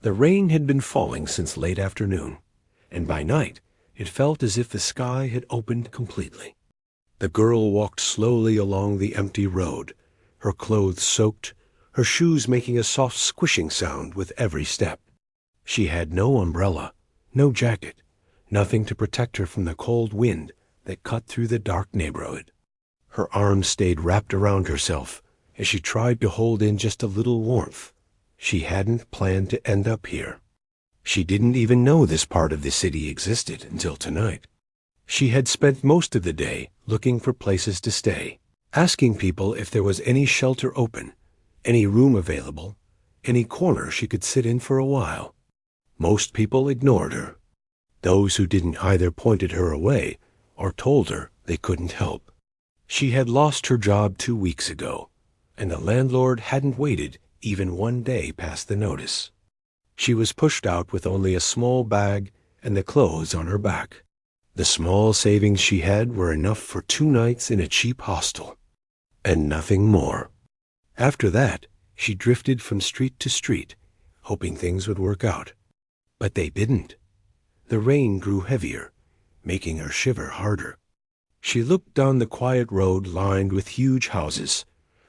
The rain had been falling since late afternoon, and by night it felt as if the sky had opened completely. The girl walked slowly along the empty road, her clothes soaked, her shoes making a soft squishing sound with every step. She had no umbrella, no jacket, nothing to protect her from the cold wind that cut through the dark neighborhood. Her arms stayed wrapped around herself as she tried to hold in just a little warmth. She hadn't planned to end up here. She didn't even know this part of the city existed until tonight. She had spent most of the day looking for places to stay, asking people if there was any shelter open, any room available, any corner she could sit in for a while. Most people ignored her. Those who didn't either pointed her away or told her they couldn't help. She had lost her job 2 weeks ago, and the landlord hadn't waited even one day past the notice. She was pushed out with only a small bag and the clothes on her back. The small savings she had were enough for 2 nights in a cheap hostel, and nothing more. After that, she drifted from street to street, hoping things would work out. But they didn't. The rain grew heavier, making her shiver harder. She looked down the quiet road lined with huge houses,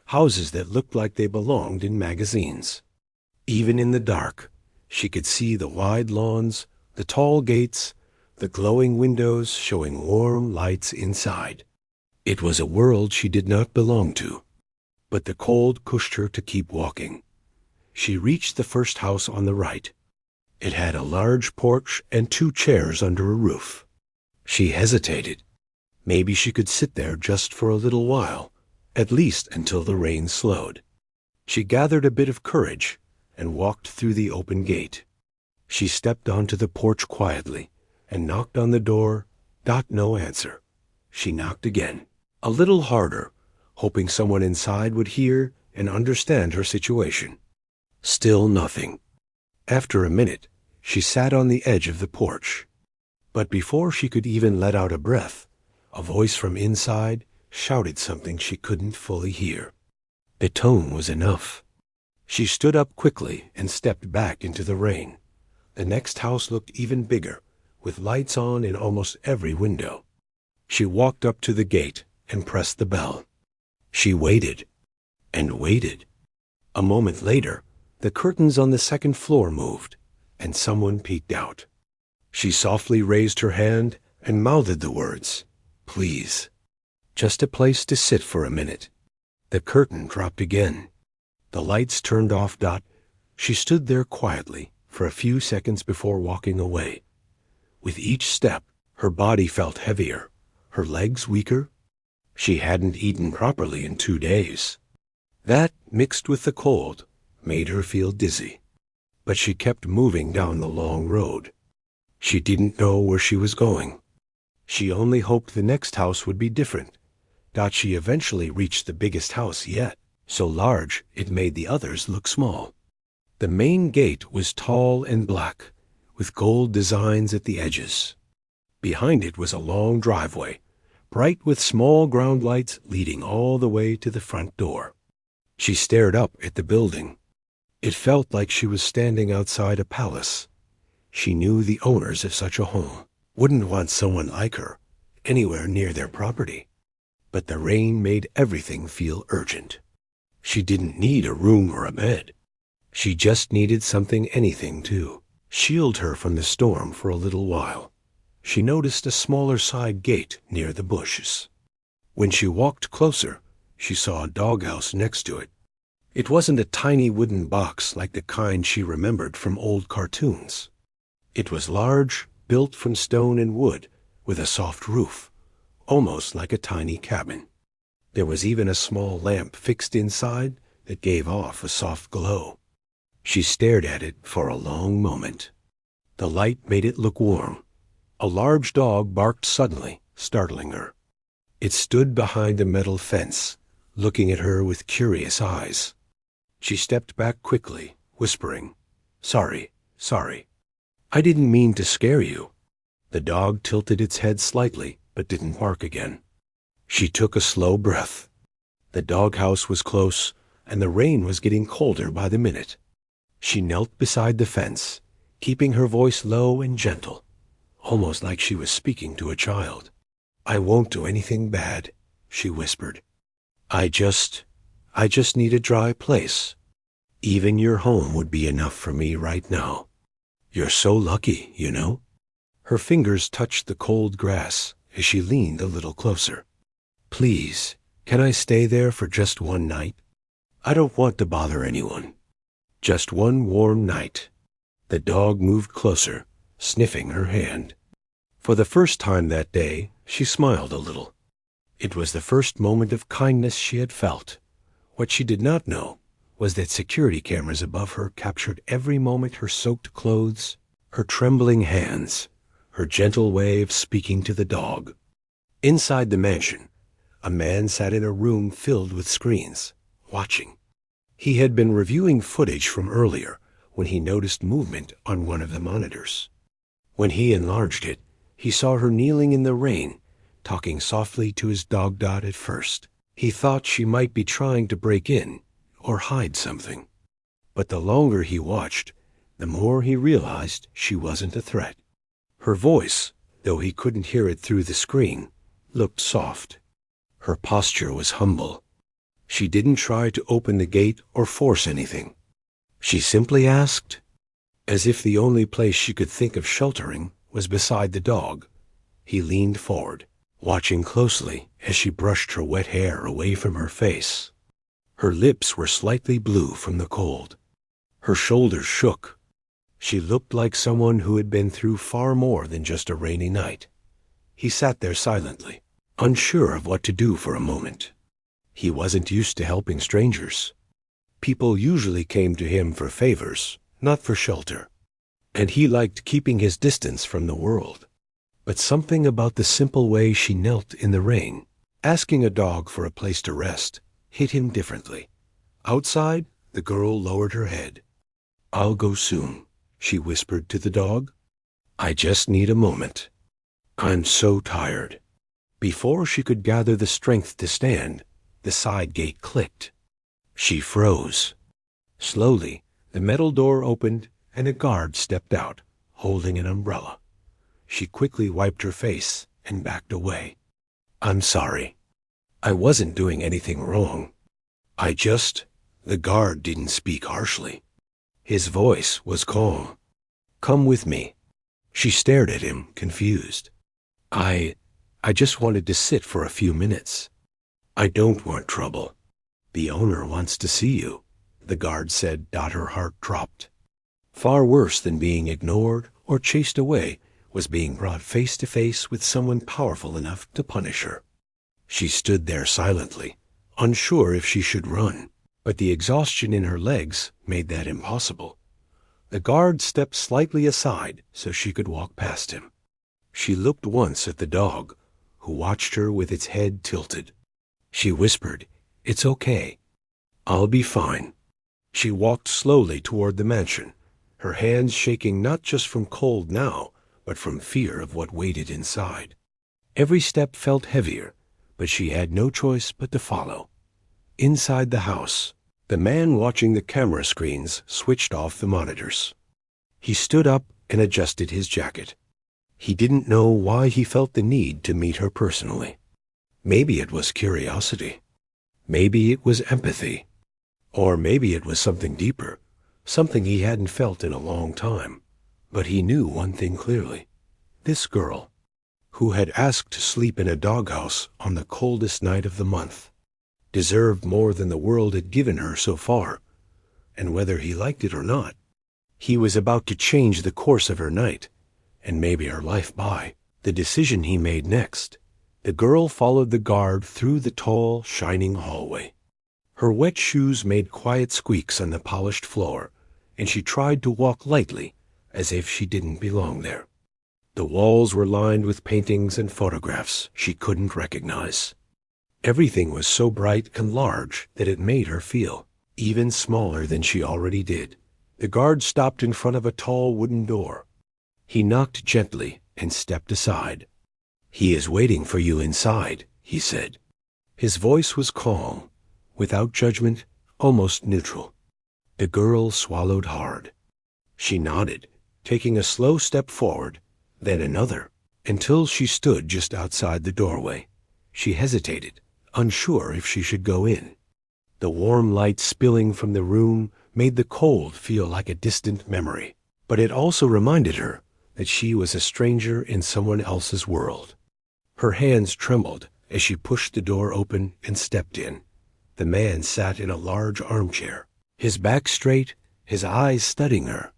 houses that looked like they belonged in magazines. Even in the dark, she could see the wide lawns, the tall gates, the glowing windows showing warm lights inside. It was a world she did not belong to, but the cold pushed her to keep walking. She reached the first house on the right. It had a large porch and 2 chairs under a roof. She hesitated. Maybe she could sit there just for a little while, at least until the rain slowed. She gathered a bit of courage and walked through the open gate. She stepped onto the porch quietly and knocked on the door. No answer. She knocked again, a little harder, hoping someone inside would hear and understand her situation. Still nothing. After a minute, she sat on the edge of the porch. But before she could even let out a breath, a voice from inside shouted something she couldn't fully hear. The tone was enough. She stood up quickly and stepped back into the rain. The next house looked even bigger, with lights on in almost every window. She walked up to the gate and pressed the bell. She waited and waited. A moment later, the curtains on the second floor moved, and someone peeked out. She softly raised her hand and mouthed the words, "Please." Just a place to sit for a minute. The curtain dropped again. The lights turned off. She stood there quietly for a few seconds before walking away. With each step, her body felt heavier, her legs weaker. She hadn't eaten properly in 2 days. That, mixed with the cold, made her feel dizzy. But she kept moving down the long road. She didn't know where she was going. She only hoped the next house would be different. She eventually reached the biggest house yet, so large it made the others look small. The main gate was tall and black, with gold designs at the edges. Behind it was a long driveway, bright with small ground lights leading all the way to the front door. She stared up at the building. It felt like she was standing outside a palace. She knew the owners of such a home wouldn't want someone like her anywhere near their property. But the rain made everything feel urgent. She didn't need a room or a bed. She just needed something, anything to shield her from the storm for a little while. She noticed a smaller side gate near the bushes. When she walked closer, she saw a doghouse next to it. It wasn't a tiny wooden box like the kind she remembered from old cartoons. It was large, built from stone and wood, with a soft roof, almost like a tiny cabin. There was even a small lamp fixed inside that gave off a soft glow. She stared at it for a long moment. The light made it look warm. A large dog barked suddenly, startling her. It stood behind a metal fence, looking at her with curious eyes. She stepped back quickly, whispering, "Sorry, sorry. I didn't mean to scare you." The dog tilted its head slightly, but didn't bark again. She took a slow breath. The doghouse was close, and the rain was getting colder by the minute. She knelt beside the fence, keeping her voice low and gentle, almost like she was speaking to a child. "I won't do anything bad," she whispered. I just need a dry place. Even your home would be enough for me right now. You're so lucky, you know." Her fingers touched the cold grass as she leaned a little closer. "Please, can I stay there for just one night? I don't want to bother anyone. Just one warm night." The dog moved closer, sniffing her hand. For the first time that day, she smiled a little. It was the first moment of kindness she had felt. What she did not know was that security cameras above her captured every moment her soaked clothes, her trembling hands, her gentle way of speaking to the dog. Inside the mansion, a man sat in a room filled with screens, watching. He had been reviewing footage from earlier when he noticed movement on one of the monitors. When he enlarged it, he saw her kneeling in the rain, talking softly to his dog Dot at first. He thought she might be trying to break in or hide something. But the longer he watched, the more he realized she wasn't a threat. Her voice, though he couldn't hear it through the screen, looked soft. Her posture was humble. She didn't try to open the gate or force anything. She simply asked, as if the only place she could think of sheltering was beside the dog. He leaned forward, watching closely as she brushed her wet hair away from her face. Her lips were slightly blue from the cold. Her shoulders shook. She looked like someone who had been through far more than just a rainy night. He sat there silently, unsure of what to do for a moment. He wasn't used to helping strangers. People usually came to him for favors, not for shelter. And he liked keeping his distance from the world. But something about the simple way she knelt in the rain, asking a dog for a place to rest, hit him differently. Outside, the girl lowered her head. "I'll go soon," she whispered to the dog. "I just need a moment. I'm so tired." Before she could gather the strength to stand, the side gate clicked. She froze. Slowly, the metal door opened and a guard stepped out, holding an umbrella. She quickly wiped her face and backed away. "I'm sorry. I wasn't doing anything wrong. The guard didn't speak harshly. His voice was calm. "Come with me." She stared at him, confused. I just wanted to sit for a few minutes." "I don't want trouble. The owner wants to see you," the guard said. Her heart dropped. Far worse than being ignored or chased away was being brought face to face with someone powerful enough to punish her. She stood there silently, unsure if she should run, but the exhaustion in her legs made that impossible. The guard stepped slightly aside so she could walk past him. She looked once at the dog, who watched her with its head tilted. She whispered, "It's okay. I'll be fine." She walked slowly toward the mansion, her hands shaking not just from cold now, but from fear of what waited inside. Every step felt heavier, but she had no choice but to follow. Inside the house, the man watching the camera screens switched off the monitors. He stood up and adjusted his jacket. He didn't know why he felt the need to meet her personally. Maybe it was curiosity. Maybe it was empathy. Or maybe it was something deeper, something he hadn't felt in a long time. But he knew one thing clearly. This girl, who had asked to sleep in a doghouse on the coldest night of the month, deserved more than the world had given her so far. And whether he liked it or not, he was about to change the course of her night, and maybe her life by the decision he made next. The girl followed the guard through the tall, shining hallway. Her wet shoes made quiet squeaks on the polished floor, and she tried to walk lightly, as if she didn't belong there. The walls were lined with paintings and photographs she couldn't recognize. Everything was so bright and large that it made her feel even smaller than she already did. The guard stopped in front of a tall wooden door. He knocked gently and stepped aside. "He is waiting for you inside," he said. His voice was calm, without judgment, almost neutral. The girl swallowed hard. She nodded, taking a slow step forward, then another, until she stood just outside the doorway. She hesitated, unsure if she should go in. The warm light spilling from the room made the cold feel like a distant memory, but it also reminded her that she was a stranger in someone else's world. Her hands trembled as she pushed the door open and stepped in. The man sat in a large armchair, his back straight, his eyes studying her.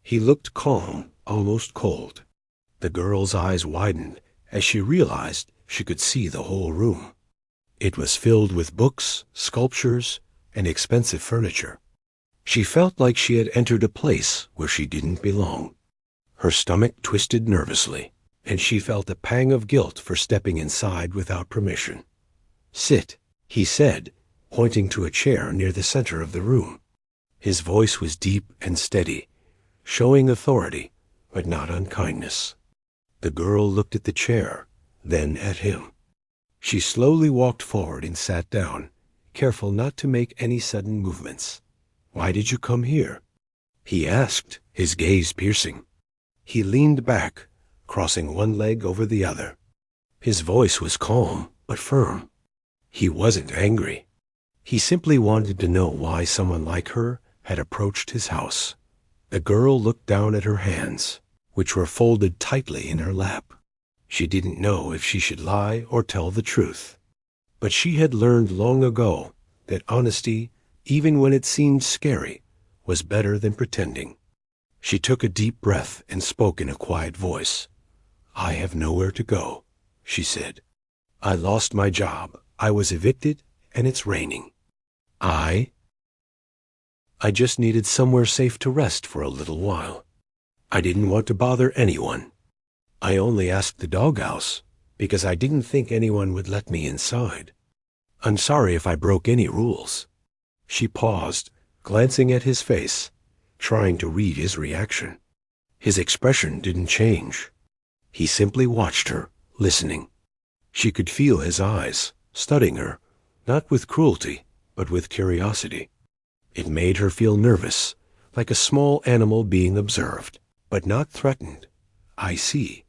He looked calm, almost cold. The girl's eyes widened as she realized she could see the whole room. It was filled with books, sculptures, and expensive furniture. She felt like she had entered a place where she didn't belong. Her stomach twisted nervously, and she felt a pang of guilt for stepping inside without permission. "Sit," he said, pointing to a chair near the center of the room. His voice was deep and steady, showing authority, but not unkindness. The girl looked at the chair, then at him. She slowly walked forward and sat down, careful not to make any sudden movements. "Why did you come here?" he asked, his gaze piercing. He leaned back, crossing one leg over the other. His voice was calm but firm. He wasn't angry. He simply wanted to know why someone like her had approached his house. The girl looked down at her hands, which were folded tightly in her lap. She didn't know if she should lie or tell the truth. But she had learned long ago that honesty, even when it seemed scary, was better than pretending. She took a deep breath and spoke in a quiet voice. "I have nowhere to go," she said. "I lost my job. I was evicted, and it's raining. I just needed somewhere safe to rest for a little while. I didn't want to bother anyone. I only asked the doghouse because I didn't think anyone would let me inside. I'm sorry if I broke any rules." She paused, glancing at his face, trying to read his reaction. His expression didn't change. He simply watched her, listening. She could feel his eyes, studying her, not with cruelty, but with curiosity. It made her feel nervous, like a small animal being observed, but not threatened. "I see,"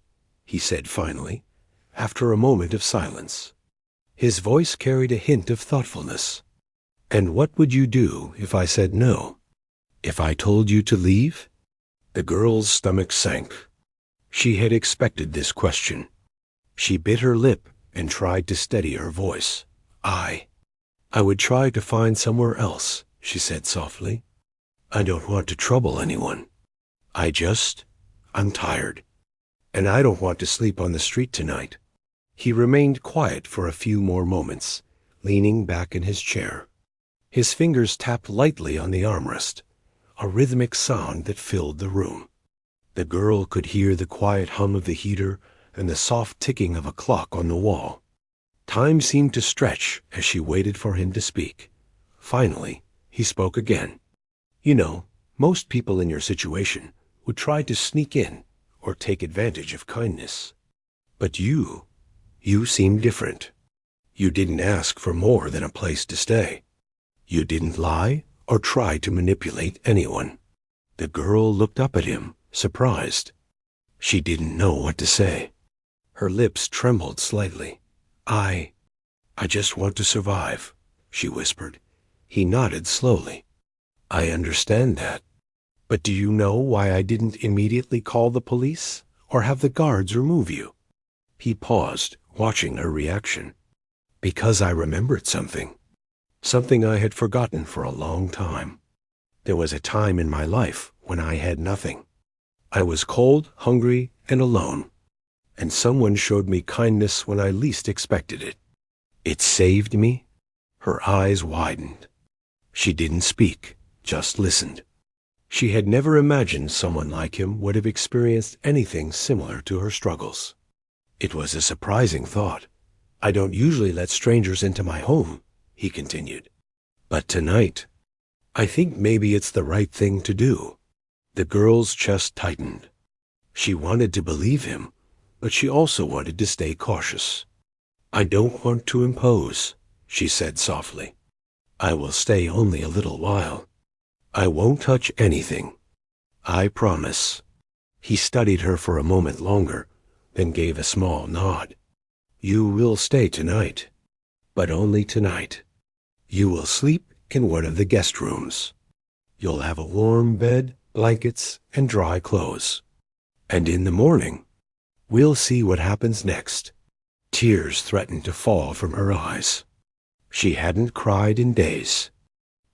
he said finally, after a moment of silence. His voice carried a hint of thoughtfulness. "And what would you do if I said no? If I told you to leave?" The girl's stomach sank. She had expected this question. She bit her lip and tried to steady her voice. I would try to find somewhere else," she said softly. "I don't want to trouble anyone. I'm tired. And I don't want to sleep on the street tonight." He remained quiet for a few more moments, leaning back in his chair. His fingers tapped lightly on the armrest, a rhythmic sound that filled the room. The girl could hear the quiet hum of the heater and the soft ticking of a clock on the wall. Time seemed to stretch as she waited for him to speak. Finally, he spoke again. "You know, most people in your situation would try to sneak in or take advantage of kindness. But you seem different. You didn't ask for more than a place to stay. You didn't lie or try to manipulate anyone." The girl looked up at him, surprised. She didn't know what to say. Her lips trembled slightly. I just want to survive," she whispered. He nodded slowly. "I understand that. But do you know why I didn't immediately call the police or have the guards remove you?" He paused, watching her reaction. "Because I remembered something. Something I had forgotten for a long time. There was a time in my life when I had nothing. I was cold, hungry, and alone. And someone showed me kindness when I least expected it. It saved me." Her eyes widened. She didn't speak, just listened. She had never imagined someone like him would have experienced anything similar to her struggles. It was a surprising thought. "I don't usually let strangers into my home," he continued. "But tonight, I think maybe it's the right thing to do." The girl's chest tightened. She wanted to believe him, but she also wanted to stay cautious. "I don't want to impose," she said softly. "I will stay only a little while. I won't touch anything. I promise. He studied her for a moment longer, then gave a small nod. You will stay tonight, but only tonight. You will sleep in one of the guest rooms. You'll have a warm bed, blankets, and dry clothes. And in the morning, we'll see what happens next. Tears threatened to fall from her eyes. She hadn't cried in days.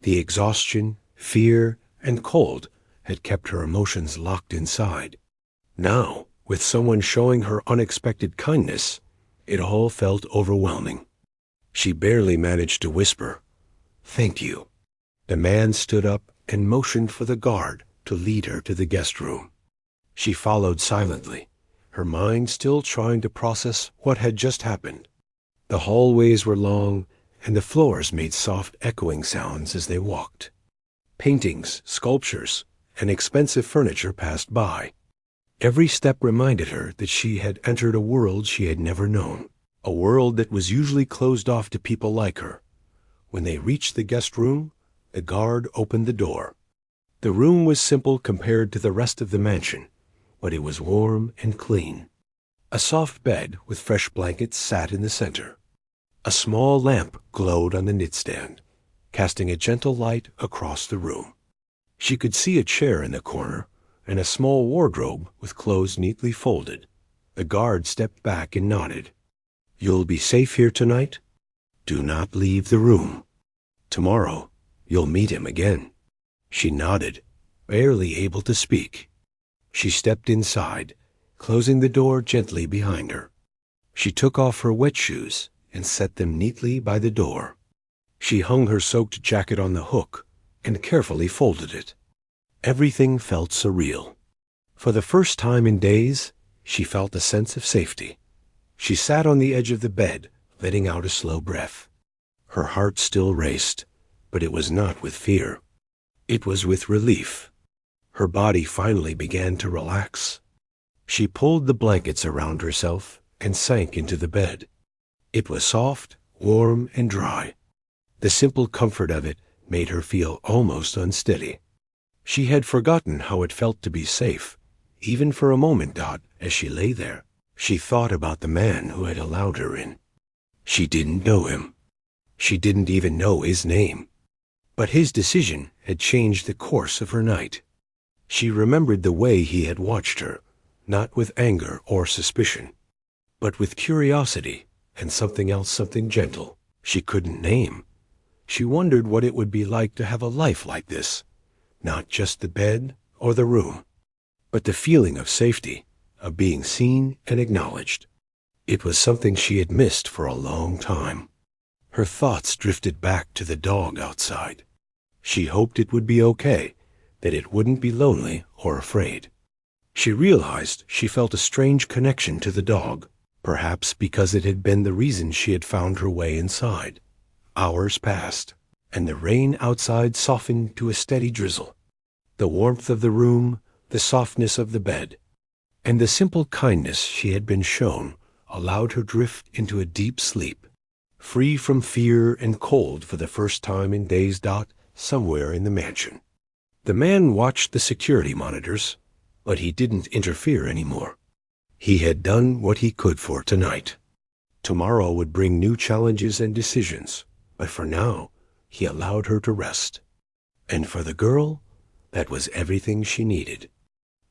The exhaustion, fear, and cold had kept her emotions locked inside. Now, with someone showing her unexpected kindness, it all felt overwhelming. She barely managed to whisper, "Thank you." The man stood up and motioned for the guard to lead her to the guest room. She followed silently, her mind still trying to process what had just happened. The hallways were long, and the floors made soft echoing sounds as they walked. Paintings, sculptures, and expensive furniture passed by. Every step reminded her that she had entered a world she had never known, a world that was usually closed off to people like her. When they reached the guest room, the guard opened the door. The room was simple compared to the rest of the mansion, but it was warm and clean. A soft bed with fresh blankets sat in the center. A small lamp glowed on the knitstand, casting a gentle light across the room. She could see a chair in the corner and a small wardrobe with clothes neatly folded. The guard stepped back and nodded. You'll be safe here tonight? Do not leave the room. Tomorrow, you'll meet him again. She nodded, barely able to speak. She stepped inside, closing the door gently behind her. She took off her wet shoes and set them neatly by the door. She hung her soaked jacket on the hook and carefully folded it. Everything felt surreal. For the first time in days, she felt a sense of safety. She sat on the edge of the bed, letting out a slow breath. Her heart still raced, but it was not with fear. It was with relief. Her body finally began to relax. She pulled the blankets around herself and sank into the bed. It was soft, warm, and dry. The simple comfort of it made her feel almost unsteady. She had forgotten how it felt to be safe, even for a moment. As she lay there, she thought about the man who had allowed her in. She didn't know him. She didn't even know his name. But his decision had changed the course of her night. She remembered the way he had watched her, not with anger or suspicion, but with curiosity and something gentle she couldn't name. She wondered what it would be like to have a life like this, not just the bed or the room, but the feeling of safety, of being seen and acknowledged. It was something she had missed for a long time. Her thoughts drifted back to the dog outside. She hoped it would be okay, that it wouldn't be lonely or afraid. She realized she felt a strange connection to the dog, perhaps because it had been the reason she had found her way inside. Hours passed, and the rain outside softened to a steady drizzle. The warmth of the room, the softness of the bed, and the simple kindness she had been shown allowed her drift into a deep sleep, free from fear and cold for the first time in days. Somewhere in the mansion. The man watched the security monitors, but he didn't interfere anymore. He had done what he could for tonight. Tomorrow would bring new challenges and decisions, but for now, he allowed her to rest. And for the girl, that was everything she needed.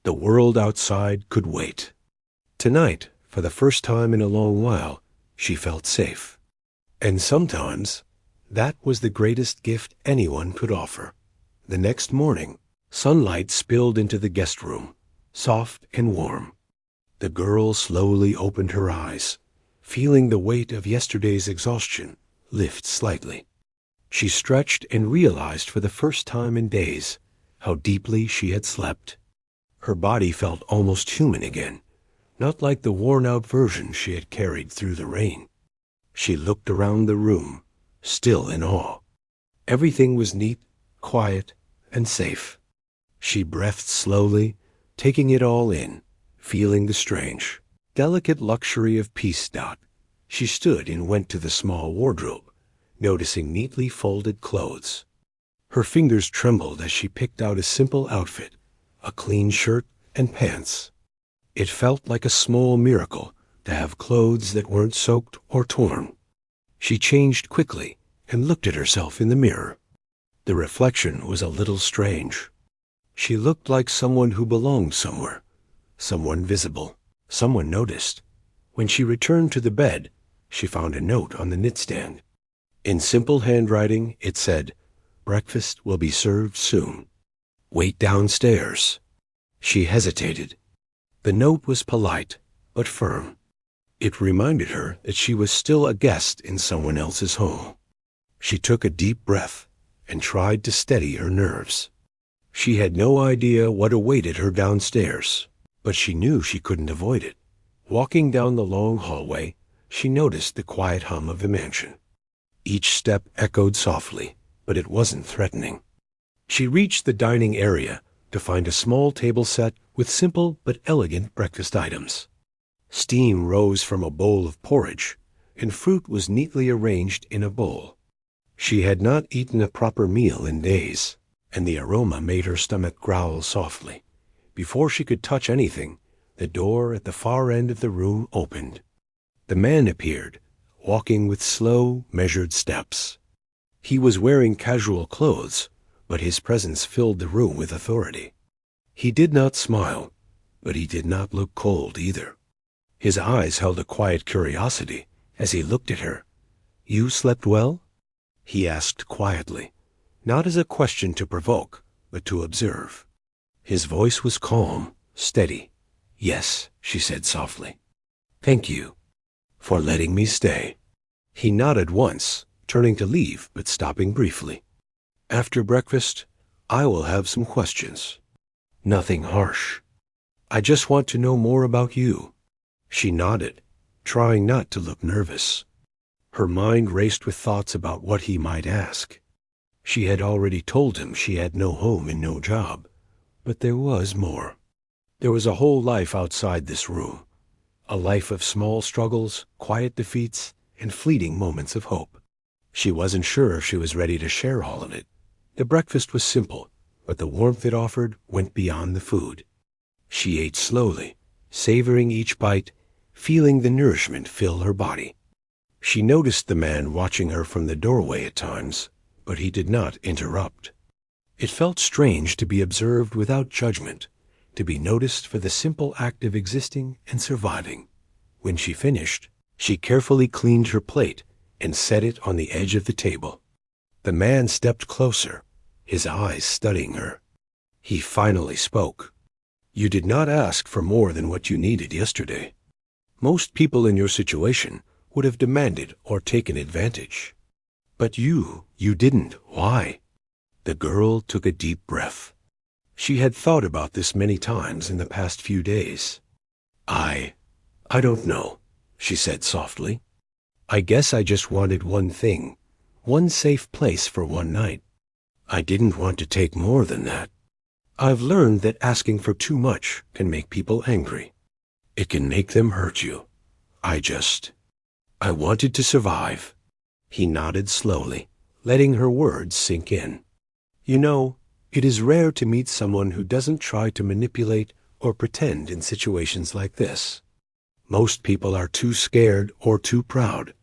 The world outside could wait. Tonight, for the first time in a long while, she felt safe. And sometimes, that was the greatest gift anyone could offer. The next morning, sunlight spilled into the guest room, soft and warm. The girl slowly opened her eyes, feeling the weight of yesterday's exhaustion lift slightly. She stretched and realized for the first time in days how deeply she had slept. Her body felt almost human again, not like the worn-out version she had carried through the rain. She looked around the room, still in awe. Everything was neat, quiet, and safe. She breathed slowly, taking it all in, feeling the strange, delicate luxury of peace. She stood and went to the small wardrobe, noticing neatly folded clothes. Her fingers trembled as she picked out a simple outfit, a clean shirt and pants. It felt like a small miracle to have clothes that weren't soaked or torn. She changed quickly and looked at herself in the mirror. The reflection was a little strange. She looked like someone who belonged somewhere, someone visible, someone noticed. When she returned to the bed, she found a note on the nightstand. In simple handwriting, it said, "Breakfast will be served soon. Wait downstairs." She hesitated. The note was polite, but firm. It reminded her that she was still a guest in someone else's home. She took a deep breath and tried to steady her nerves. She had no idea what awaited her downstairs, but she knew she couldn't avoid it. Walking down the long hallway, she noticed the quiet hum of the mansion. Each step echoed softly, but it wasn't threatening. She reached the dining area to find a small table set with simple but elegant breakfast items. Steam rose from a bowl of porridge, and fruit was neatly arranged in a bowl. She had not eaten a proper meal in days, and the aroma made her stomach growl softly. Before she could touch anything, the door at the far end of the room opened. The man appeared, walking with slow, measured steps. He was wearing casual clothes, but his presence filled the room with authority. He did not smile, but he did not look cold either. His eyes held a quiet curiosity as he looked at her. "You slept well?" he asked quietly, not as a question to provoke, but to observe. His voice was calm, steady. "Yes," she said softly. "Thank you for letting me stay." He nodded once, turning to leave, but stopping briefly. "After breakfast, I will have some questions. Nothing harsh. I just want to know more about you." She nodded, trying not to look nervous. Her mind raced with thoughts about what he might ask. She had already told him she had no home and no job, but there was more. There was a whole life outside this room, a life of small struggles, quiet defeats, and fleeting moments of hope. She wasn't sure if she was ready to share all of it. The breakfast was simple, but the warmth it offered went beyond the food. She ate slowly, savoring each bite, feeling the nourishment fill her body. She noticed the man watching her from the doorway at times, but he did not interrupt. It felt strange to be observed without judgment, to be noticed for the simple act of existing and surviving. When she finished, she carefully cleaned her plate and set it on the edge of the table. The man stepped closer, his eyes studying her. He finally spoke. "You did not ask for more than what you needed yesterday. Most people in your situation would have demanded or taken advantage. But you didn't. Why?" The girl took a deep breath. She had thought about this many times in the past few days. I don't know," she said softly. "I guess I just wanted one thing, one safe place for one night. I didn't want to take more than that. I've learned that asking for too much can make people angry. It can make them hurt you. I wanted to survive." He nodded slowly, letting her words sink in. "You know, it is rare to meet someone who doesn't try to manipulate or pretend in situations like this. Most people are too scared or too proud.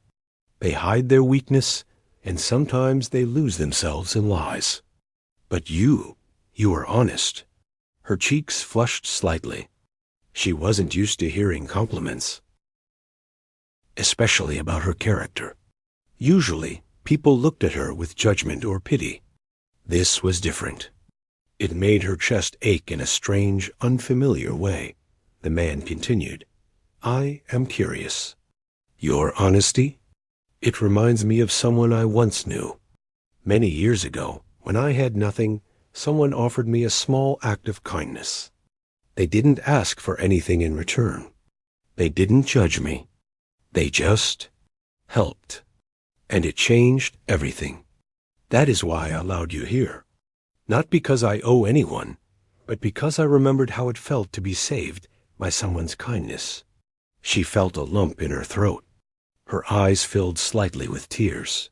They hide their weakness, and sometimes they lose themselves in lies. But you were honest." Her cheeks flushed slightly. She wasn't used to hearing compliments, especially about her character. Usually, people looked at her with judgment or pity. This was different. It made her chest ache in a strange, unfamiliar way. The man continued, "I am curious. Your honesty? It reminds me of someone I once knew. Many years ago, when I had nothing, someone offered me a small act of kindness. They didn't ask for anything in return. They didn't judge me. They just helped. And it changed everything. That is why I allowed you here. Not because I owe anyone, but because I remembered how it felt to be saved by someone's kindness." She felt a lump in her throat. Her eyes filled slightly with tears.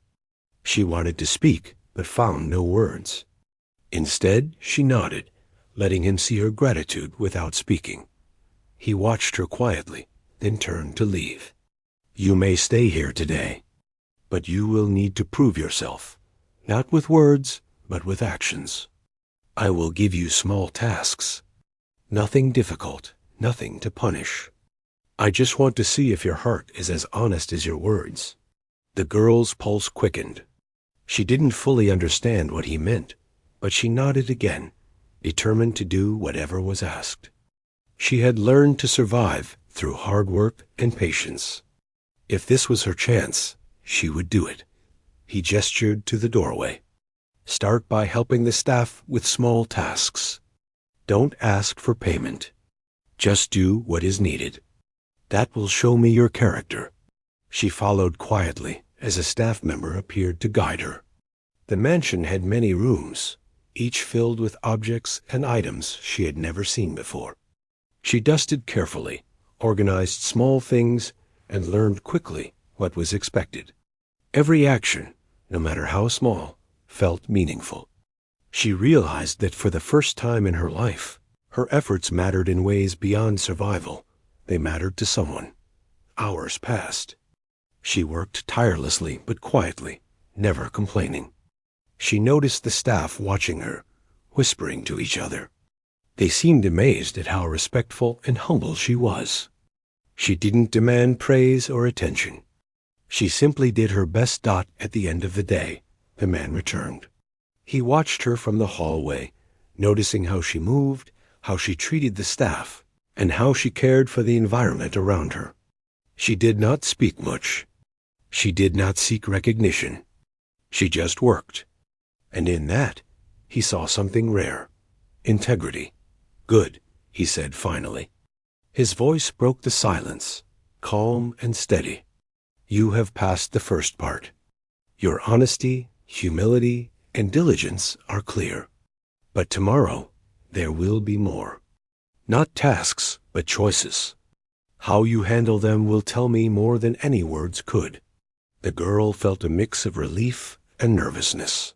She wanted to speak, but found no words. Instead, she nodded, letting him see her gratitude without speaking. He watched her quietly, then turned to leave. "You may stay here today, but you will need to prove yourself, not with words, but with actions. I will give you small tasks. Nothing difficult, nothing to punish. I just want to see if your heart is as honest as your words." The girl's pulse quickened. She didn't fully understand what he meant, but she nodded again, determined to do whatever was asked. She had learned to survive through hard work and patience. If this was her chance, she would do it. He gestured to the doorway. "Start by helping the staff with small tasks. Don't ask for payment. Just do what is needed. That will show me your character." She followed quietly as a staff member appeared to guide her. The mansion had many rooms, each filled with objects and items she had never seen before. She dusted carefully, organized small things, and learned quickly what was expected. Every action, no matter how small, felt meaningful. She realized that for the first time in her life, her efforts mattered in ways beyond survival. They mattered to someone. Hours passed. She worked tirelessly but quietly, never complaining. She noticed the staff watching her, whispering to each other. They seemed amazed at how respectful and humble she was. She didn't demand praise or attention. She simply did her best. At the end of the day, the man returned. He watched her from the hallway, noticing how she moved, how she treated the staff, and how she cared for the environment around her. She did not speak much. She did not seek recognition. She just worked. And in that, he saw something rare. Integrity. "Good," he said finally. His voice broke the silence, calm and steady. "You have passed the first part. Your honesty, humility, and diligence are clear. But tomorrow, there will be more. Not tasks, but choices. How you handle them will tell me more than any words could." The girl felt a mix of relief and nervousness.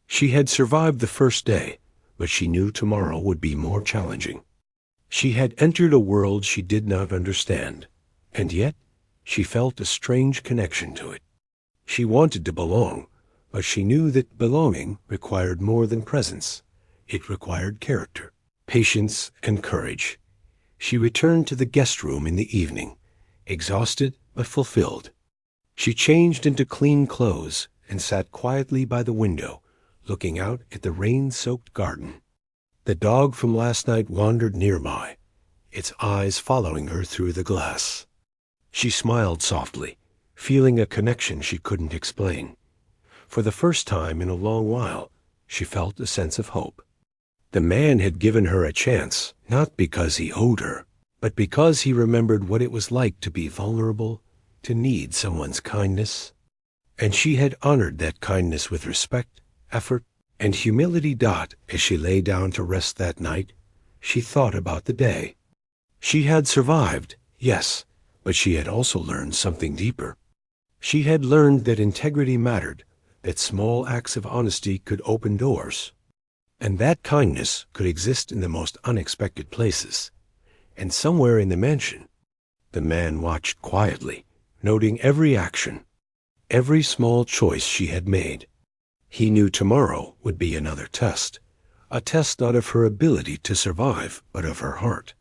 She had survived the first day, but she knew tomorrow would be more challenging. She had entered a world she did not understand, and yet she felt a strange connection to it. She wanted to belong, but she knew that belonging required more than presence. It required character, patience, and courage. She returned to the guest room in the evening, exhausted but fulfilled. She changed into clean clothes and sat quietly by the window, looking out at the rain-soaked garden. The dog from last night wandered nearby, its eyes following her through the glass. She smiled softly, feeling a connection she couldn't explain. For the first time in a long while, she felt a sense of hope. The man had given her a chance, not because he owed her, but because he remembered what it was like to be vulnerable, to need someone's kindness. And she had honored that kindness with respect, effort, and humility. As she lay down to rest that night, she thought about the day. She had survived, yes, but she had also learned something deeper. She had learned that integrity mattered, that small acts of honesty could open doors, and that kindness could exist in the most unexpected places. And somewhere in the mansion, the man watched quietly, noting every action, every small choice she had made. He knew tomorrow would be another test, a test not of her ability to survive, but of her heart.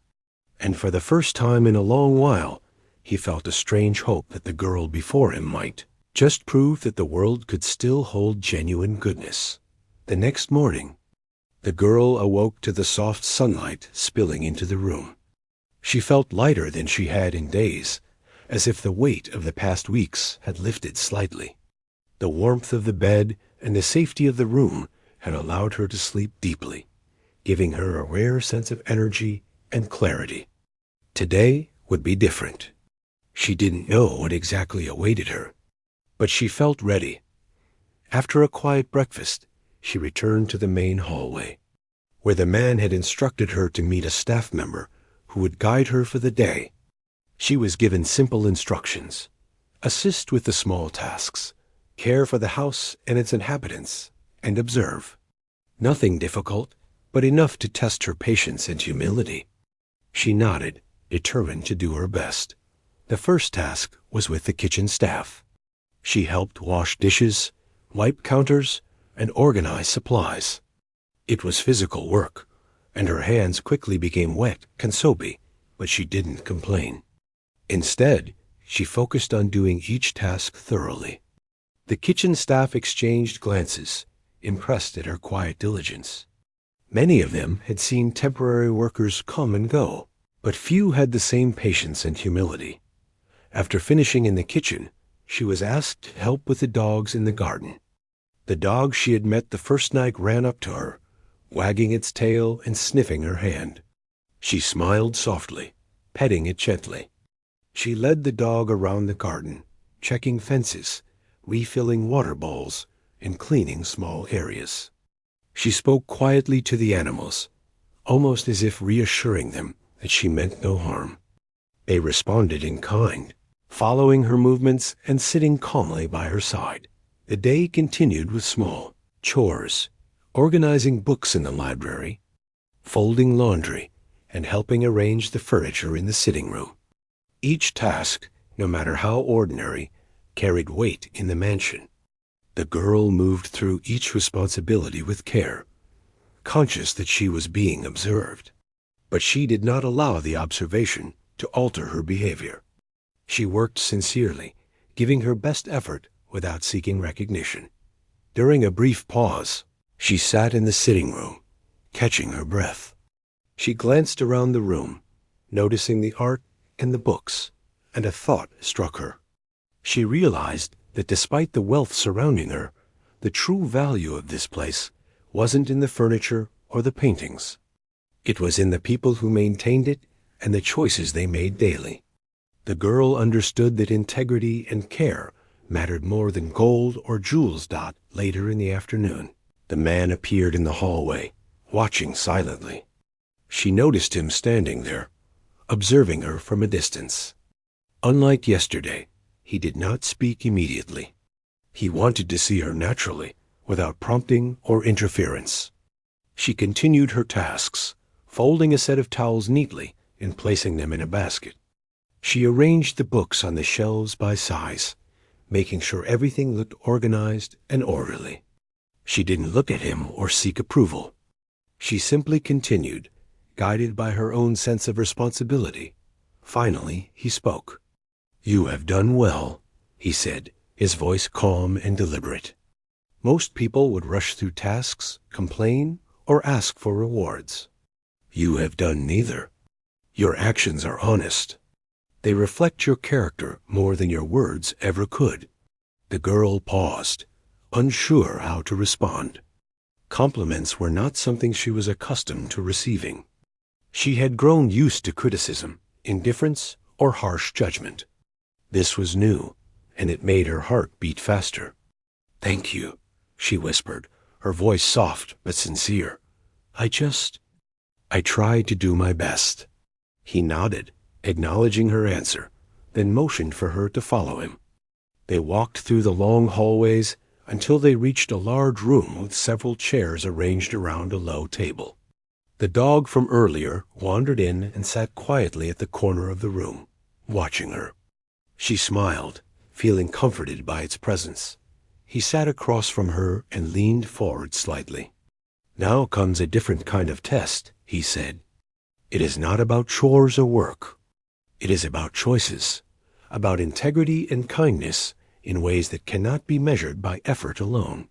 And for the first time in a long while, he felt a strange hope that the girl before him might just prove that the world could still hold genuine goodness. The next morning, the girl awoke to the soft sunlight spilling into the room. She felt lighter than she had in days, as if the weight of the past weeks had lifted slightly. The warmth of the bed and the safety of the room had allowed her to sleep deeply, giving her a rare sense of energy and clarity. Today would be different. She didn't know what exactly awaited her, but she felt ready. After a quiet breakfast, she returned to the main hallway, where the man had instructed her to meet a staff member who would guide her for the day. She was given simple instructions: assist with the small tasks, care for the house and its inhabitants, and observe. Nothing difficult, but enough to test her patience and humility. She nodded, determined to do her best. The first task was with the kitchen staff. She helped wash dishes, wipe counters, and organize supplies. It was physical work, and her hands quickly became wet and soapy, but she didn't complain. Instead, she focused on doing each task thoroughly. The kitchen staff exchanged glances, impressed at her quiet diligence. Many of them had seen temporary workers come and go, but few had the same patience and humility. After finishing in the kitchen, she was asked to help with the dogs in the garden. The dog she had met the first night ran up to her, wagging its tail and sniffing her hand. She smiled softly, petting it gently. She led the dog around the garden, checking fences, refilling water bowls, and cleaning small areas. She spoke quietly to the animals, almost as if reassuring them that she meant no harm. They responded in kind, following her movements and sitting calmly by her side. The day continued with small chores, organizing books in the library, folding laundry, and helping arrange the furniture in the sitting room. Each task, no matter how ordinary, carried weight in the mansion. The girl moved through each responsibility with care, conscious that she was being observed. But she did not allow the observation to alter her behavior. She worked sincerely, giving her best effort without seeking recognition. During a brief pause, she sat in the sitting room, catching her breath. She glanced around the room, noticing the art and the books, and a thought struck her. She realized that despite the wealth surrounding her, the true value of this place wasn't in the furniture or the paintings. It was in the people who maintained it and the choices they made daily. The girl understood that integrity and care mattered more than gold or jewels. Later in the afternoon, the man appeared in the hallway, watching silently. She noticed him standing there, observing her from a distance. Unlike yesterday, he did not speak immediately. He wanted to see her naturally, without prompting or interference. She continued her tasks, folding a set of towels neatly and placing them in a basket. She arranged the books on the shelves by size, making sure everything looked organized and orderly. She didn't look at him or seek approval. She simply continued, guided by her own sense of responsibility. Finally, he spoke. "You have done well," he said, his voice calm and deliberate. Most people would rush through tasks, complain, or ask for rewards. You have done neither. Your actions are honest. They reflect your character more than your words ever could. The girl paused, unsure how to respond. Compliments were not something she was accustomed to receiving. She had grown used to criticism, indifference, or harsh judgment. This was new, and it made her heart beat faster. "Thank you," she whispered, her voice soft but sincere. I tried to do my best." He nodded, acknowledging her answer, then motioned for her to follow him. They walked through the long hallways until they reached a large room with several chairs arranged around a low table. The dog from earlier wandered in and sat quietly at the corner of the room, watching her. She smiled, feeling comforted by its presence. He sat across from her and leaned forward slightly. "Now comes a different kind of test," he said. "It is not about chores or work. It is about choices, about integrity and kindness in ways that cannot be measured by effort alone.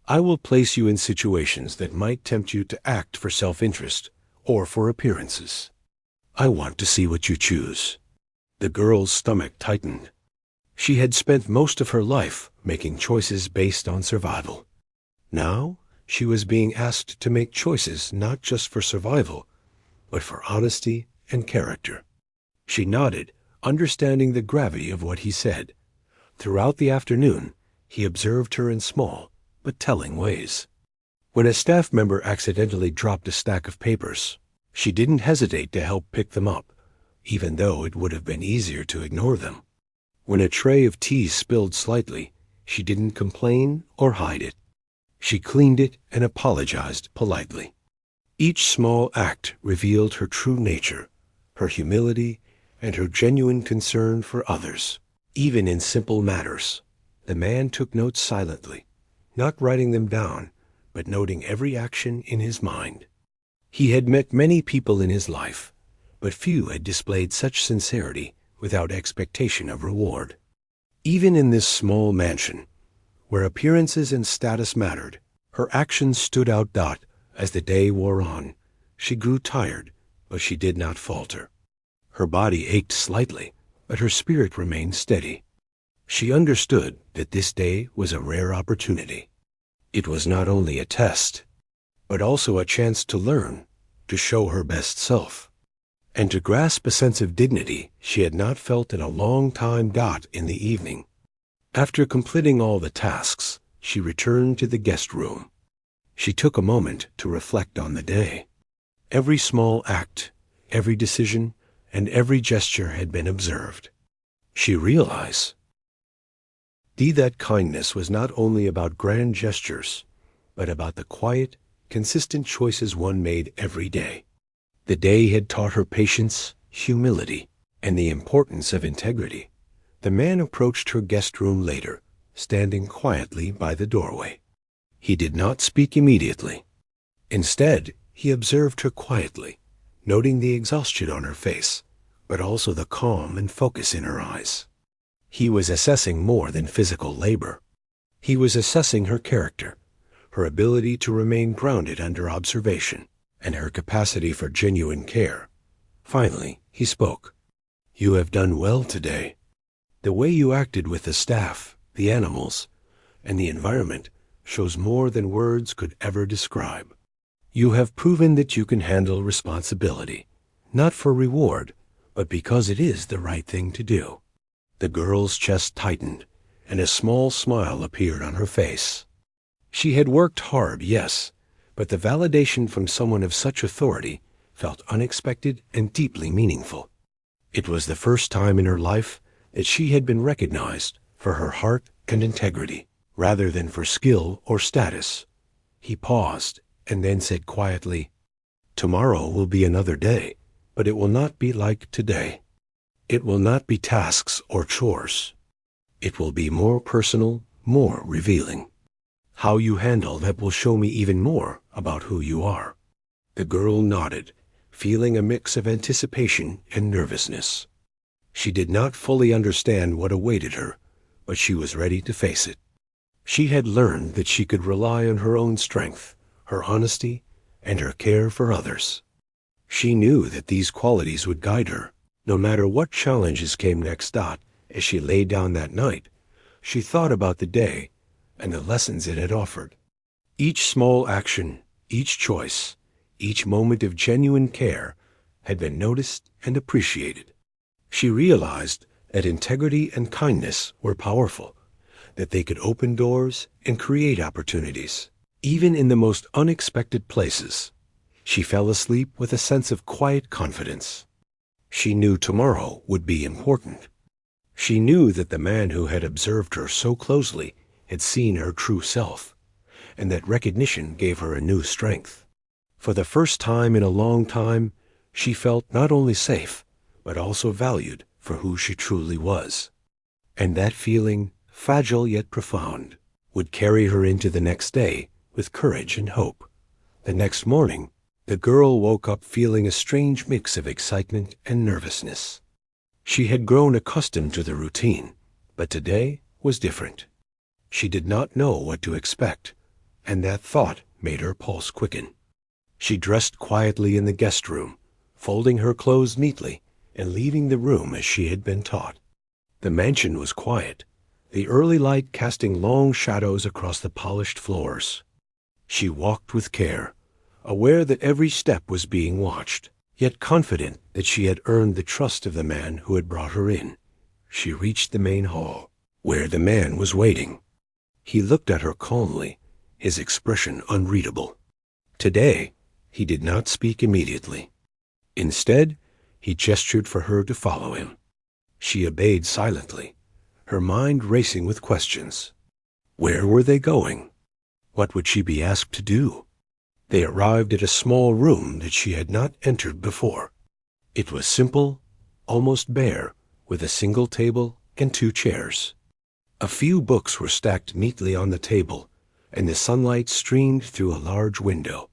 I will place you in situations that might tempt you to act for self-interest or for appearances. I want to see what you choose." The girl's stomach tightened. She had spent most of her life making choices based on survival. Now she was being asked to make choices not just for survival, but for honesty and character. She nodded, understanding the gravity of what he said. Throughout the afternoon, he observed her in small but telling ways. When a staff member accidentally dropped a stack of papers, she didn't hesitate to help pick them up, even though it would have been easier to ignore them. When a tray of tea spilled slightly, she didn't complain or hide it. She cleaned it and apologized politely. Each small act revealed her true nature, her humility, and her genuine concern for others. Even in simple matters, the man took notes silently, not writing them down, but noting every action in his mind. He had met many people in his life, but few had displayed such sincerity without expectation of reward. Even in this small mansion, where appearances and status mattered, her actions stood out. As the day wore on, she grew tired, but she did not falter. Her body ached slightly, but her spirit remained steady. She understood that this day was a rare opportunity. It was not only a test, but also a chance to learn, to show her best self, and to grasp a sense of dignity she had not felt in a long time. In the evening, after completing all the tasks, she returned to the guest room. She took a moment to reflect on the day. Every small act, every decision, and every gesture had been observed. She realized that kindness was not only about grand gestures, but about the quiet, consistent choices one made every day. The day had taught her patience, humility, and the importance of integrity. The man approached her guest room later, standing quietly by the doorway. He did not speak immediately. Instead, he observed her quietly, noting the exhaustion on her face, but also the calm and focus in her eyes. He was assessing more than physical labor. He was assessing her character, her ability to remain grounded under observation, and her capacity for genuine care. Finally, he spoke. "You have done well today. The way you acted with the staff, the animals, and the environment shows more than words could ever describe. You have proven that you can handle responsibility, not for reward, but because it is the right thing to do." The girl's chest tightened, and a small smile appeared on her face. She had worked hard, yes, but the validation from someone of such authority felt unexpected and deeply meaningful. It was the first time in her life that she had been recognized for her heart and integrity, rather than for skill or status. He paused and then said quietly, "Tomorrow will be another day, but it will not be like today. It will not be tasks or chores. It will be more personal, more revealing. How you handle that will show me even more about who you are." The girl nodded, feeling a mix of anticipation and nervousness. She did not fully understand what awaited her, but she was ready to face it. She had learned that she could rely on her own strength, her honesty, and her care for others. She knew that these qualities would guide her, no matter what challenges came next. As she lay down that night, she thought about the day and the lessons it had offered. Each small action, each choice, each moment of genuine care had been noticed and appreciated. She realized that integrity and kindness were powerful, that they could open doors and create opportunities, even in the most unexpected places. She fell asleep with a sense of quiet confidence. She knew tomorrow would be important. She knew that the man who had observed her so closely had seen her true self, and that recognition gave her a new strength. For the first time in a long time, she felt not only safe, but also valued for who she truly was. And that feeling, fragile yet profound, would carry her into the next day with courage and hope. The next morning, the girl woke up feeling a strange mix of excitement and nervousness. She had grown accustomed to the routine, but today was different. She did not know what to expect, and that thought made her pulse quicken. She dressed quietly in the guest room, folding her clothes neatly and leaving the room as she had been taught. The mansion was quiet, the early light casting long shadows across the polished floors. She walked with care, aware that every step was being watched, yet confident that she had earned the trust of the man who had brought her in. She reached the main hall, where the man was waiting. He looked at her calmly, his expression unreadable. Today, he did not speak immediately. Instead, he gestured for her to follow him. She obeyed silently, her mind racing with questions. Where were they going? What would she be asked to do? They arrived at a small room that she had not entered before. It was simple, almost bare, with a single table and 2 chairs. A few books were stacked neatly on the table, and the sunlight streamed through a large window.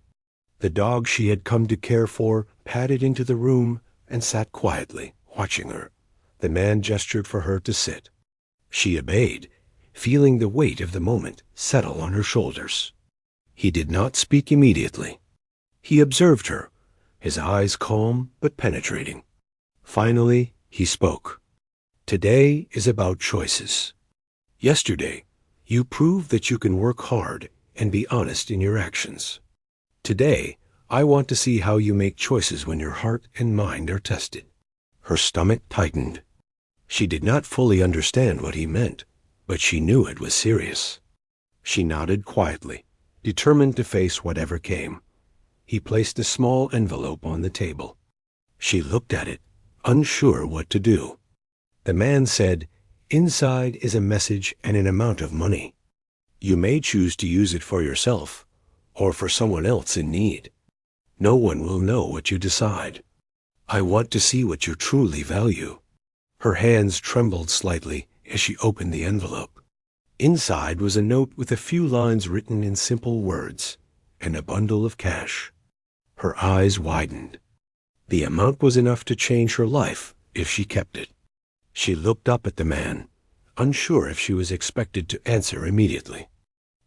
The dog she had come to care for padded into the room and sat quietly, watching her. The man gestured for her to sit. She obeyed, feeling the weight of the moment settle on her shoulders. He did not speak immediately. He observed her, his eyes calm but penetrating. Finally, he spoke. Today is about choices. Yesterday, you proved that you can work hard and be honest in your actions. Today, I want to see how you make choices when your heart and mind are tested. Her stomach tightened. She did not fully understand what he meant, but she knew it was serious. She nodded quietly, determined to face whatever came. He placed a small envelope on the table. She looked at it, unsure what to do. The man said, "Inside is a message and an amount of money. You may choose to use it for yourself or for someone else in need. No one will know what you decide. I want to see what you truly value." Her hands trembled slightly as she opened the envelope. Inside was a note with a few lines written in simple words, and a bundle of cash. Her eyes widened. The amount was enough to change her life if she kept it. She looked up at the man, unsure if she was expected to answer immediately.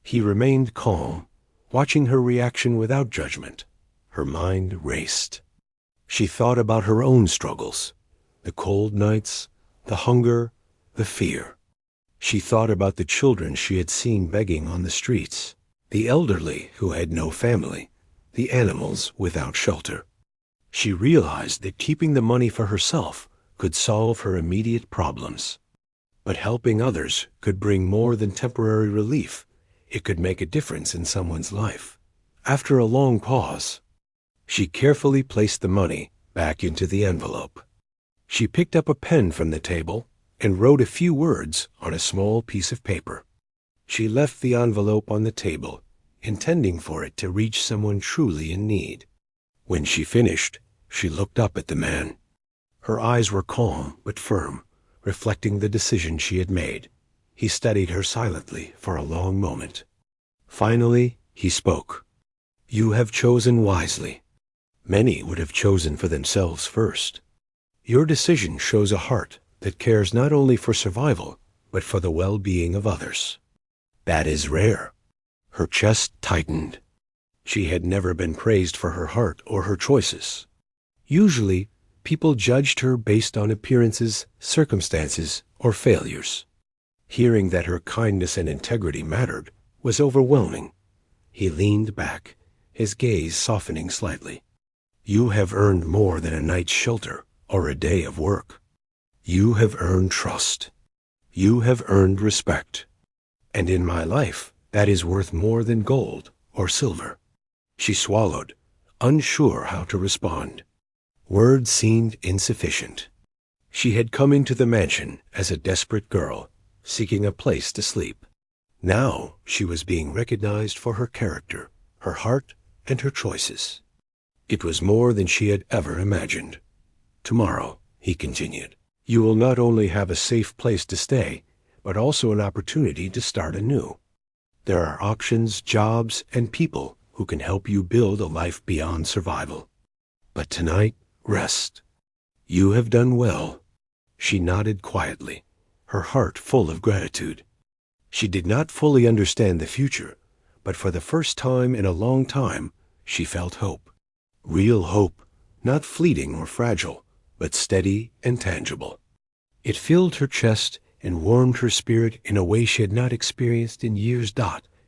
He remained calm, watching her reaction without judgment. Her mind raced. She thought about her own struggles, the cold nights, the hunger, the fear. She thought about the children she had seen begging on the streets, the elderly who had no family, the animals without shelter. She realized that keeping the money for herself could solve her immediate problems. But helping others could bring more than temporary relief. It could make a difference in someone's life. After a long pause, she carefully placed the money back into the envelope. She picked up a pen from the table and wrote a few words on a small piece of paper. She left the envelope on the table, intending for it to reach someone truly in need. When she finished, she looked up at the man. Her eyes were calm but firm, reflecting the decision she had made. He studied her silently for a long moment. Finally, he spoke. "You have chosen wisely. Many would have chosen for themselves first. Your decision shows a heart that cares not only for survival, but for the well-being of others. That is rare." Her chest tightened. She had never been praised for her heart or her choices. Usually, people judged her based on appearances, circumstances, or failures. Hearing that her kindness and integrity mattered was overwhelming. He leaned back, his gaze softening slightly. "You have earned more than a night's shelter or a day of work. You have earned trust. You have earned respect. And in my life, that is worth more than gold or silver." She swallowed, unsure how to respond. Words seemed insufficient. She had come into the mansion as a desperate girl, seeking a place to sleep. Now she was being recognized for her character, her heart, and her choices. It was more than she had ever imagined. "Tomorrow," he continued, "you will not only have a safe place to stay, but also an opportunity to start anew. There are options, jobs, and people who can help you build a life beyond survival. But tonight, rest. You have done well." She nodded quietly, her heart full of gratitude. She did not fully understand the future, but for the first time in a long time, she felt hope. Real hope, not fleeting or fragile, but steady and tangible. It filled her chest and warmed her spirit in a way she had not experienced in years.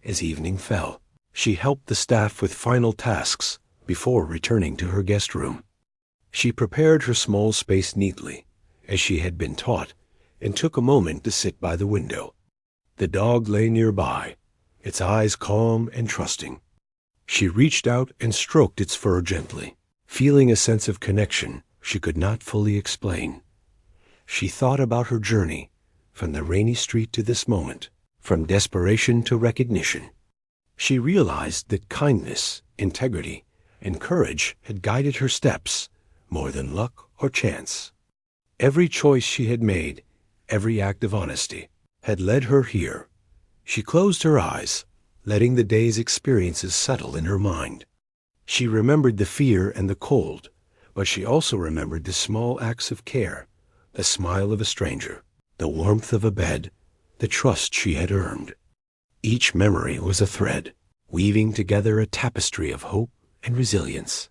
As evening fell, she helped the staff with final tasks before returning to her guest room. She prepared her small space neatly, as she had been taught, and took a moment to sit by the window. The dog lay nearby, its eyes calm and trusting. She reached out and stroked its fur gently, feeling a sense of connection she could not fully explain. She thought about her journey, from the rainy street to this moment, from desperation to recognition. She realized that kindness, integrity, and courage had guided her steps more than luck or chance. Every choice she had made, every act of honesty, had led her here. She closed her eyes, letting the day's experiences settle in her mind. She remembered the fear and the cold, but she also remembered the small acts of care, the smile of a stranger, the warmth of a bed, the trust she had earned. Each memory was a thread, weaving together a tapestry of hope and resilience.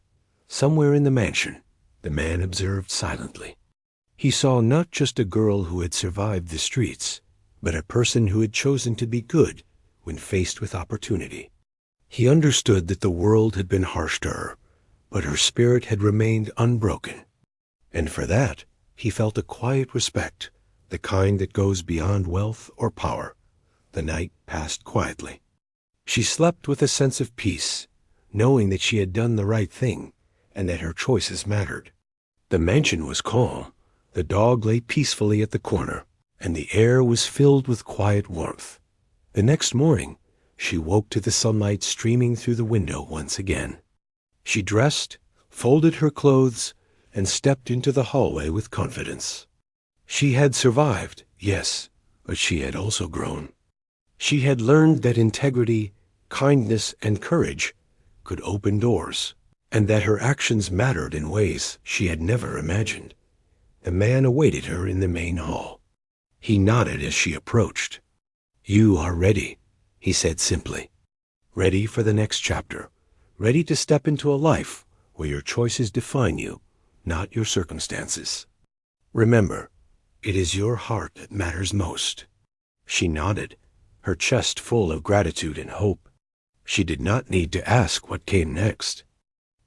Somewhere in the mansion, the man observed silently. He saw not just a girl who had survived the streets, but a person who had chosen to be good when faced with opportunity. He understood that the world had been harsh to her, but her spirit had remained unbroken. And for that, he felt a quiet respect, the kind that goes beyond wealth or power. The night passed quietly. She slept with a sense of peace, knowing that she had done the right thing and that her choices mattered. The mansion was calm. The dog lay peacefully at the corner, and the air was filled with quiet warmth. The next morning, she woke to the sunlight streaming through the window once again. She dressed, folded her clothes, and stepped into the hallway with confidence. She had survived, yes, but she had also grown. She had learned that integrity, kindness, and courage could open doors, and that her actions mattered in ways she had never imagined. The man awaited her in the main hall. He nodded as she approached. "You are ready," he said simply. "Ready for the next chapter. Ready to step into a life where your choices define you, not your circumstances. Remember, it is your heart that matters most." She nodded, her chest full of gratitude and hope. She did not need to ask what came next.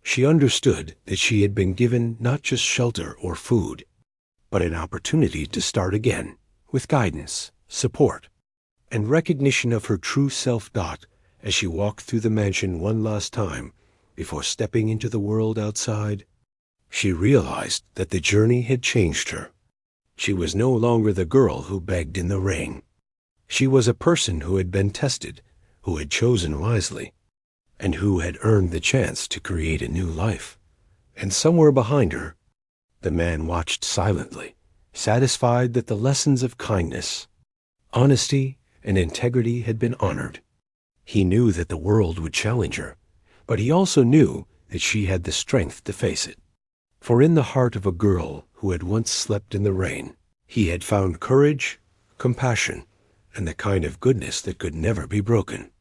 She understood that she had been given not just shelter or food, but an opportunity to start again, with guidance, support, and recognition of her true self. As she walked through the mansion one last time before stepping into the world outside, she realized that the journey had changed her. She was no longer the girl who begged in the rain. She was a person who had been tested, who had chosen wisely, and who had earned the chance to create a new life. And somewhere behind her, the man watched silently, satisfied that the lessons of kindness, honesty, and integrity had been honored. He knew that the world would challenge her, but he also knew that she had the strength to face it. For in the heart of a girl who had once slept in the rain, he had found courage, compassion, and the kind of goodness that could never be broken.